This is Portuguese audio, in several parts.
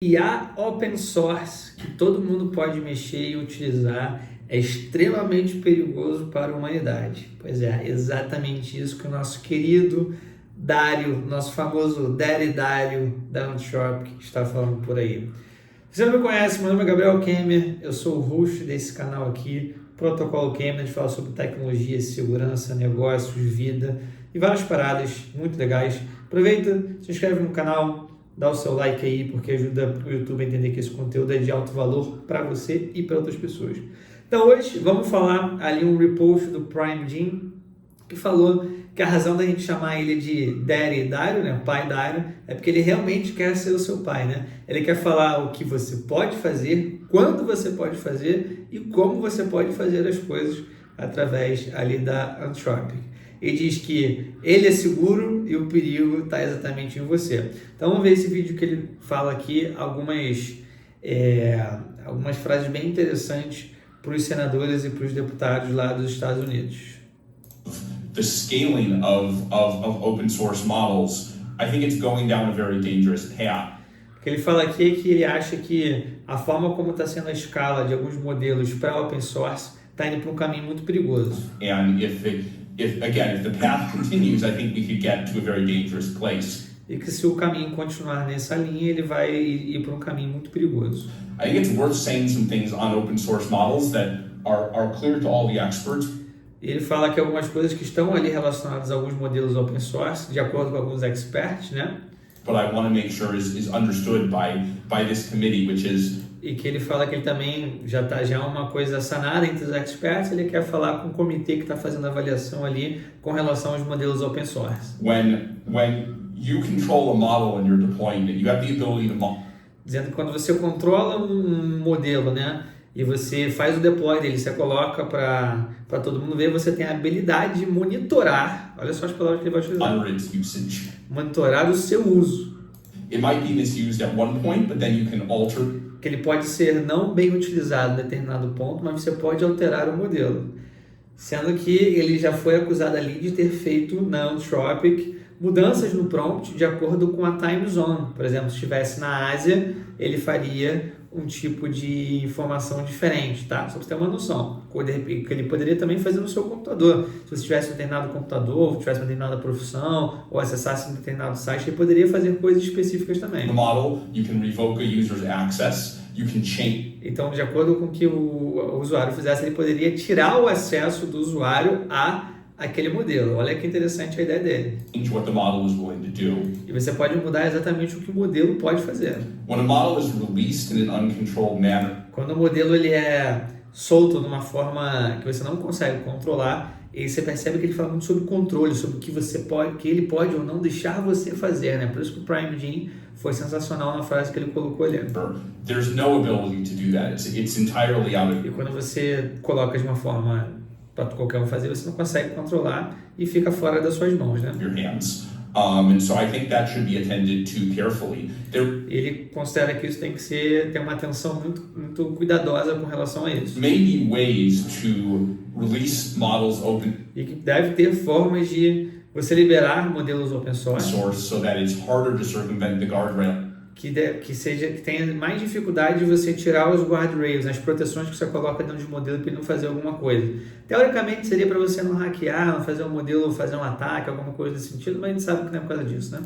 E a open source, que todo mundo pode mexer e utilizar, é extremamente perigoso para a humanidade. Pois é, exatamente isso que o nosso querido Dário, nosso famoso Daddy Dário da Anthropic está falando por aí. Você não me conhece, meu nome é Gabriel Kemer, eu sou o host desse canal aqui, Protocolo Kemer, a gente fala sobre tecnologia, segurança, negócios, vida e várias paradas muito legais. Aproveita, se inscreve no canal, dá o seu like aí, porque ajuda o YouTube a entender que esse conteúdo é de alto valor para você e para outras pessoas. Então hoje vamos falar ali um repost do Prime Gym, que falou que a razão da gente chamar ele de Daddy Dário, né, pai Dário, é porque ele realmente quer ser o seu pai, né? Ele quer falar o que você pode fazer, quando você pode fazer e como você pode fazer as coisas através ali da Anthropic. Ele diz que ele é seguro e o perigo está exatamente em você. Então vamos ver esse vídeo que ele fala aqui, algumas frases bem interessantes para os senadores e para os deputados lá dos Estados Unidos. The scaling of open source models, I think it's going down a very dangerous path. O que ele fala aqui é que ele acha que a forma como está sendo a escala de alguns modelos para open source está indo para um caminho muito perigoso. And if the path continues, I think we could get to a very dangerous place. E que se o caminho continuar nessa linha, ele vai ir para um caminho muito perigoso. I think it's worth saying some things on open source models that are clear to all the experts. Ele fala que algumas coisas que estão ali relacionadas a alguns modelos open source, de acordo com alguns experts, né? But I want to make sure is understood by this committee, which is. E que ele fala que ele também já é uma coisa sanada entre os experts, ele quer falar com o comitê que está fazendo a avaliação ali com relação aos modelos open source. When you control a model and you're deploying it, you have the ability to dizendo que quando você controla um modelo, né, e você faz o deploy dele, você coloca para todo mundo ver, você tem a habilidade de monitorar, olha só as palavras que ele vai utilizar, monitorar o seu uso. It might be misused at one point, but then you can alter. Que ele pode ser não bem utilizado em determinado ponto, mas você pode alterar o modelo. Sendo que ele já foi acusado ali de ter feito na Anthropic mudanças no prompt de acordo com a time zone. Por exemplo, se estivesse na Ásia, ele faria um tipo de informação diferente, tá? Só para você ter uma noção. Que ele poderia também fazer no seu computador. Se você tivesse um determinado computador, ou tivesse uma determinada profissão, ou acessasse um determinado site, ele poderia fazer coisas específicas também. The model, you can revoke a user's access, you can change. Então, de acordo com o que o usuário fizesse, ele poderia tirar o acesso do usuário a aquele modelo. Olha que interessante a ideia dele. What the model is willing to do. E você pode mudar exatamente o que o modelo pode fazer. When a model is released in an uncontrolled manner. Quando o modelo ele é solto de uma forma que você não consegue controlar, e você percebe que ele fala muito sobre controle, sobre o que você pode, que ele pode ou não deixar você fazer, né? Por isso que o Prime Gym foi sensacional na frase que ele colocou ali. There's no ability to do that. It's entirely out of. E quando você coloca de uma forma para qualquer um fazer, você não consegue controlar e fica fora das suas mãos, né? Your hands. And so I think that should be attended to carefully. Ele considera que isso tem que ter uma atenção muito cuidadosa com relação a isso. Maybe ways to release models open. E que deve ter formas de você liberar modelos open source so that it's harder to circumvent the guardrail. Que tenha mais dificuldade de você tirar os guardrails, as proteções que você coloca dentro de modelo para ele não fazer alguma coisa. Teoricamente seria para você não hackear, não fazer um modelo, fazer um ataque, alguma coisa nesse sentido, mas a gente sabe que não é por causa disso, né?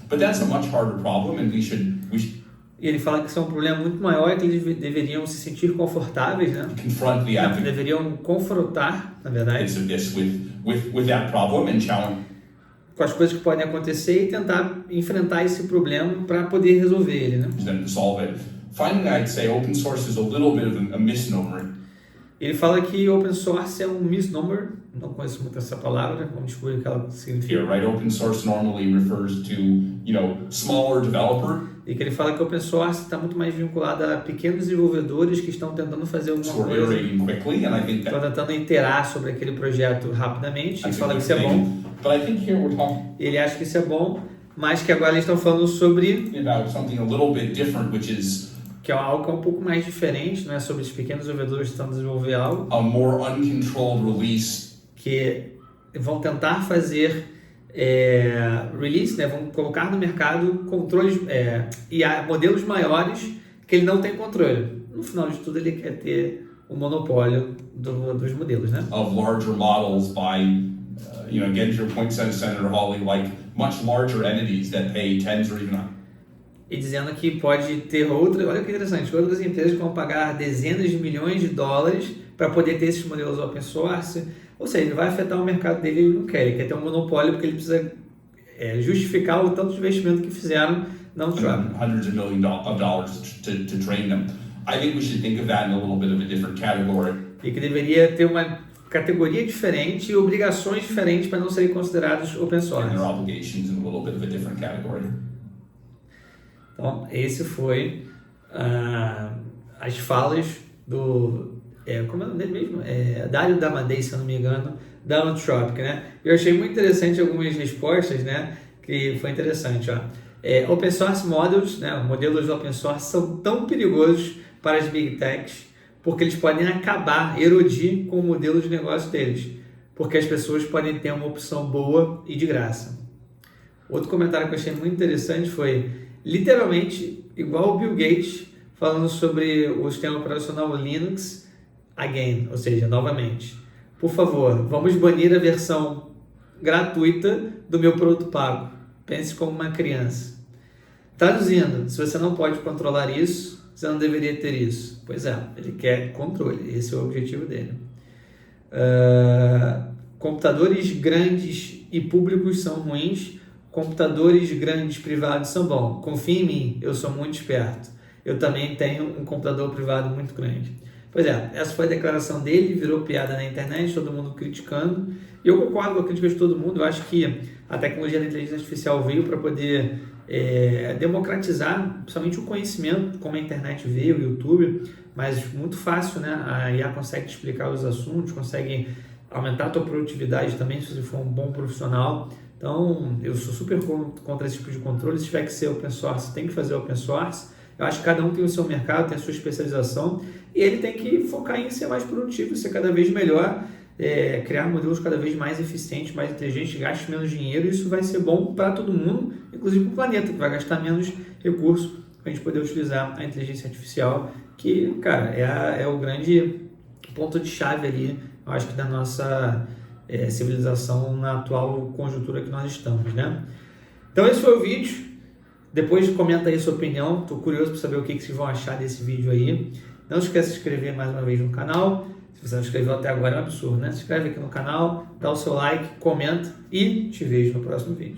But that's a much harder problem, and we should. E ele fala que isso é um problema muito maior, que eles deveriam se sentir confortáveis, né? Confront the deveriam confrontar, na verdade, with that problem and challenge. Com as coisas que podem acontecer e tentar enfrentar esse problema para poder resolver ele, né? Finally, I'd say open source is a little bit of a misnomer. Ele fala que open source é um misnomer, não conheço muito essa palavra, vamos descobrir o que ela significa. Yeah, right. Open source normally refers to, smaller developer. E que ele fala que open source está muito mais vinculado a pequenos desenvolvedores que estão tentando fazer alguma coisa. Estão tentando iterar sobre aquele projeto rapidamente. Ele fala que isso é bom. But I think here we're talking. Ele acha que isso é bom, mas que agora eles estão falando sobre about something a little bit different, which is que é algo que é um pouco mais diferente, não é sobre os pequenos desenvolvedores que estão desenvolvendo algo. A more uncontrolled release. Que vão tentar fazer release, né, vão colocar no mercado controles e modelos maiores que ele não tem controle. No final de tudo, ele quer ter o monopólio dos modelos, né? Of larger models by, again, to your point, Senator Hawley, like much larger entities that pay tens or even e dizendo que pode ter olha que interessante, outras empresas que vão pagar dezenas de milhões de dólares para poder ter esses modelos open source, ou seja, ele vai afetar o mercado dele, ele não quer, ele quer ter um monopólio porque ele precisa justificar o tanto de investimento que fizeram na Anthropic. Hundreds of millions of dollars to train them. I think we should think of that in a little bit of a different category. E que deveria ter uma categoria diferente e obrigações diferentes para não serem considerados open source. And their obligations in a little bit of a different category. Então, esse foi as falas do como é o nome dele mesmo? Dario Damadei, se eu não me engano, da Anthropic, né? Eu achei muito interessante algumas respostas, né? Que foi interessante, ó. Open source models, né? Modelos open source são tão perigosos para as big techs porque eles podem erodir com o modelo de negócio deles, porque as pessoas podem ter uma opção boa e de graça. Outro comentário que eu achei muito interessante foi literalmente igual o Bill Gates falando sobre o sistema operacional Linux again, ou seja, novamente. Por favor, vamos banir a versão gratuita do meu produto pago. Pense como uma criança. Traduzindo, se você não pode controlar isso, você não deveria ter isso. Pois é, ele quer controle, esse é o objetivo dele. Computadores grandes e públicos são ruins, computadores grandes privados são bons. Confia em mim, eu sou muito esperto. Eu também tenho um computador privado muito grande. Pois é, essa foi a declaração dele, virou piada na internet, todo mundo criticando. E eu concordo com a crítica de todo mundo, eu acho que a tecnologia da inteligência artificial veio para poder democratizar, principalmente o conhecimento, como a internet veio, o YouTube, mas muito fácil, né? A IA consegue te explicar os assuntos, consegue aumentar a tua produtividade também, se você for um bom profissional. Então, eu sou super contra esse tipo de controle. Se tiver que ser open source, tem que fazer open source. Eu acho que cada um tem o seu mercado, tem a sua especialização, e ele tem que focar em ser mais produtivo, ser cada vez melhor, criar modelos cada vez mais eficientes, mais inteligentes, gaste menos dinheiro, e isso vai ser bom para todo mundo, inclusive para o planeta, que vai gastar menos recursos para a gente poder utilizar a inteligência artificial, que, cara, é o grande ponto de chave ali, eu acho que da nossa civilização na atual conjuntura que nós estamos, né? Então esse foi o vídeo. Depois comenta aí sua opinião, estou curioso para saber o que vocês vão achar desse vídeo aí. Não esqueça de se inscrever mais uma vez no canal. Se você não se inscreveu até agora é um absurdo, né? Se inscreve aqui no canal, dá o seu like, comenta e te vejo no próximo vídeo.